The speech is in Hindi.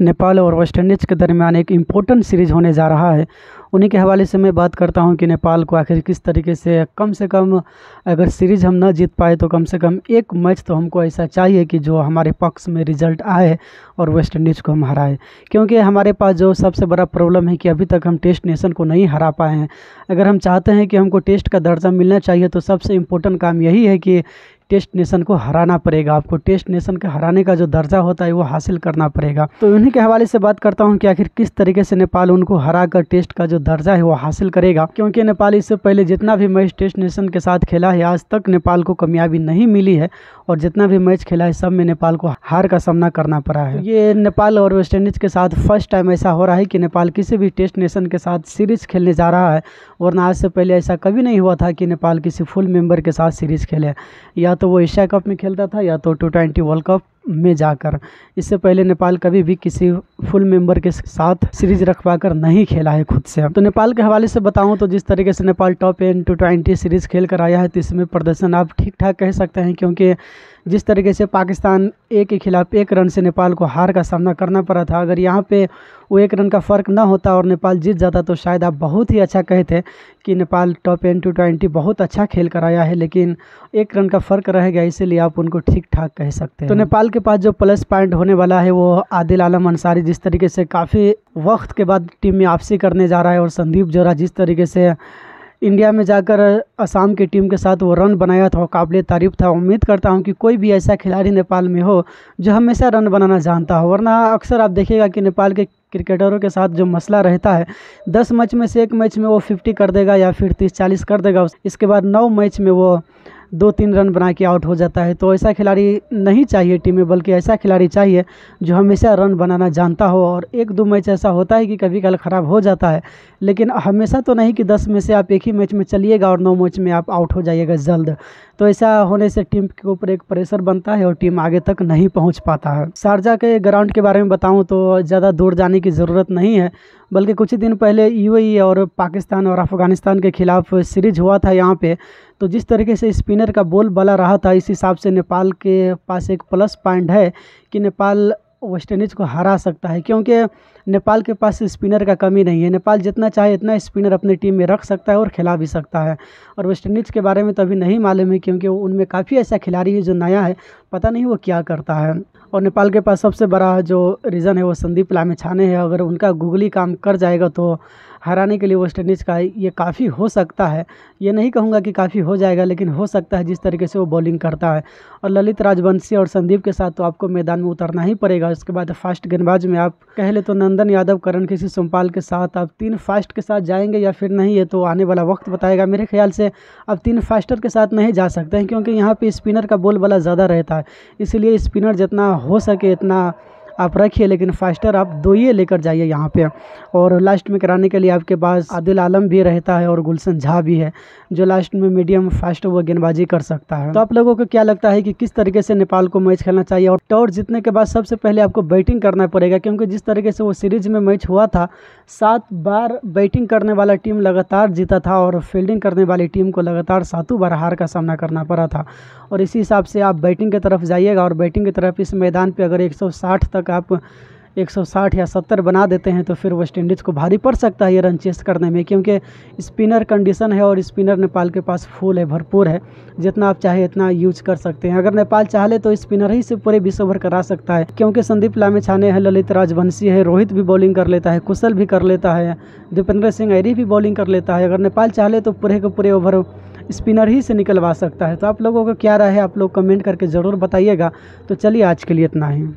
नेपाल और वेस्ट इंडीज़ के दरमियान एक इम्पोर्टेंट सीरीज़ होने जा रहा है। उन्हीं के हवाले से मैं बात करता हूं कि नेपाल को आखिर किस तरीके से कम अगर सीरीज़ हम ना जीत पाए तो कम से कम एक मैच तो हमको ऐसा चाहिए कि जो हमारे पक्ष में रिजल्ट आए और वेस्ट इंडीज़ को हम हराए। क्योंकि हमारे पास जो सबसे बड़ा प्रॉब्लम है कि अभी तक हम टेस्ट नेशन को नहीं हरा पाए हैं। अगर हम चाहते हैं कि हमको टेस्ट का दर्जा मिलना चाहिए तो सबसे इम्पोर्टेंट काम यही है कि टेस्ट नेशन को हराना पड़ेगा। आपको टेस्ट नेशन के हराने का जो दर्जा होता है वो हासिल करना पड़ेगा। तो उन्हीं के हवाले से बात करता हूं कि आखिर किस तरीके से नेपाल उनको हरा कर टेस्ट का जो दर्जा है वो हासिल करेगा। क्योंकि नेपाल इससे पहले जितना भी मैच टेस्ट नेशन के साथ खेला है आज तक नेपाल को कामयाबी नहीं मिली है और जितना भी मैच खेला है सब में नेपाल को हार का सामना करना पड़ा है। ये नेपाल और वेस्ट इंडीज़ के साथ फर्स्ट टाइम ऐसा हो रहा है कि नेपाल किसी भी टेस्ट नेशन के साथ सीरीज़ खेलने जा रहा है, वरना आज से पहले ऐसा कभी नहीं हुआ था कि नेपाल किसी फुल मेंबर के साथ सीरीज़ खेले। या तो वो एशिया कप में खेलता था या तो T20 वर्ल्ड कप में जाकर। इससे पहले नेपाल कभी भी किसी फुल मेंबर के साथ सीरीज रखवा कर नहीं खेला है खुद से। तो नेपाल के हवाले से बताऊं तो जिस तरीके से नेपाल टॉप 10 T20 सीरीज़ खेल कर आया है तो इसमें प्रदर्शन आप ठीक ठाक कह सकते हैं। क्योंकि जिस तरीके से पाकिस्तान ए के खिलाफ 1 रन से नेपाल को हार का सामना करना पड़ा था, अगर यहाँ पे वो 1 रन का फ़र्क ना होता और नेपाल जीत जाता तो शायद आप बहुत ही अच्छा कहते कि नेपाल टॉप 10 T20 बहुत अच्छा खेल कर आया है, लेकिन 1 रन का फ़र्क रह गया, इसीलिए आप उनको ठीक ठाक कह सकते हैं। तो नेपाल के पास जो प्लस पॉइंट होने वाला है वो आदिल आलम अंसारी जिस तरीके से काफ़ी वक्त के बाद टीम में वापसी करने जा रहा है, और संदीप जोरा जिस तरीके से इंडिया में जाकर असम की टीम के साथ वो रन बनाया था वो काबिल तारीफ़ था। उम्मीद करता हूं कि कोई भी ऐसा खिलाड़ी नेपाल में हो जो हमेशा रन बनाना जानता हो, वरना अक्सर आप देखिएगा कि नेपाल के क्रिकेटरों के साथ जो मसला रहता है 10 मैच में से 1 मैच में वो 50 कर देगा या फिर 30-40 कर देगा, इसके बाद 9 मैच में वो 2-3 रन बना के आउट हो जाता है। तो ऐसा खिलाड़ी नहीं चाहिए टीम में, बल्कि ऐसा खिलाड़ी चाहिए जो हमेशा रन बनाना जानता हो। और 1-2 मैच ऐसा होता है कि कभी कल ख़राब हो जाता है, लेकिन हमेशा तो नहीं कि 10 में से आप एक ही मैच में चलिएगा और 9 मैच में आप आउट हो जाइएगा जल्द। तो ऐसा होने से टीम के ऊपर एक प्रेशर बनता है और टीम आगे तक नहीं पहुंच पाता है। शारजा के ग्राउंड के बारे में बताऊं तो ज़्यादा दूर जाने की ज़रूरत नहीं है, बल्कि कुछ ही दिन पहले UAE और पाकिस्तान और अफ़गानिस्तान के खिलाफ सीरीज हुआ था यहाँ पे। तो जिस तरीके से स्पिनर का बॉल बला रहा था, इस हिसाब से नेपाल के पास एक प्लस पॉइंट है कि नेपाल वेस्ट इंडीज़ को हरा सकता है। क्योंकि नेपाल के पास स्पिनर का कमी नहीं है, नेपाल जितना चाहे इतना स्पिनर अपनी टीम में रख सकता है और खिला भी सकता है। और वेस्ट इंडीज़ के बारे में तो अभी नहीं मालूम है, क्योंकि उनमें काफ़ी ऐसा खिलाड़ी है जो नया है, पता नहीं वो क्या करता है। और नेपाल के पास सबसे बड़ा जो रीज़न है वो संदीप लामिछाने है। अगर उनका गूगली काम कर जाएगा तो हराने के लिए वेस्ट इंडीज़ का ये काफ़ी हो सकता है। ये नहीं कहूँगा कि काफ़ी हो जाएगा, लेकिन हो सकता है जिस तरीके से वो बॉलिंग करता है। और ललित राजवंशी और संदीप के साथ तो आपको मैदान में उतरना ही पड़ेगा। उसके बाद फास्ट गेंदबाज में आप कह ले तो नंदन यादव, करण किसी सोमपाल के साथ आप 3 फास्ट के साथ जाएंगे या फिर नहीं, ये तो आने वाला वक्त बताएगा। मेरे ख्याल से आप 3 फास्टर के साथ नहीं जा सकते हैं, क्योंकि यहाँ पे स्पिनर का बॉल बला ज़्यादा रहता है। इसलिए स्पिनर जितना हो सके इतना आप रखिए, लेकिन फास्टर आप 2 ही लेकर जाइए यहाँ पे। और लास्ट में कराने के लिए आपके पास आदिल आलम भी रहता है और गुलशन झा भी है, जो लास्ट में मीडियम फास्ट वो गेंदबाजी कर सकता है। तो आप लोगों को क्या लगता है कि किस तरीके से नेपाल को मैच खेलना चाहिए? और टॉस जीतने के बाद सबसे पहले आपको बैटिंग करना पड़ेगा, क्योंकि जिस तरीके से वो सीरीज में मैच हुआ था 7 बार बैटिंग करने वाला टीम लगातार जीता था और फील्डिंग करने वाली टीम को लगातार 7 बार हार का सामना करना पड़ा था। और इसी हिसाब से आप बैटिंग की तरफ जाइएगा, और बैटिंग की तरफ इस मैदान पे अगर 160 तक आप 160 या 70 बना देते हैं तो फिर वेस्ट इंडीज़ को भारी पड़ सकता है ये रन चेस करने में, क्योंकि स्पिनर कंडीशन है और स्पिनर नेपाल के पास फुल है, भरपूर है, जितना आप चाहे इतना यूज कर सकते हैं। अगर नेपाल चाहे तो स्पिनर ही से पूरे 20 ओवर करा सकता है, क्योंकि संदीप लामिछाने है, ललित राजवंशी है, रोहित भी बॉलिंग कर लेता है, कुशल भी कर लेता है, दीपेंद्र सिंह ऐरी भी बॉलिंग कर लेता है। अगर नेपाल चाहे तो पूरे के पूरे ओवर स्पिनर ही से निकलवा सकता है। तो आप लोगों का क्या राय है, आप लोग कमेंट करके ज़रूर बताइएगा। तो चलिए आज के लिए इतना ही।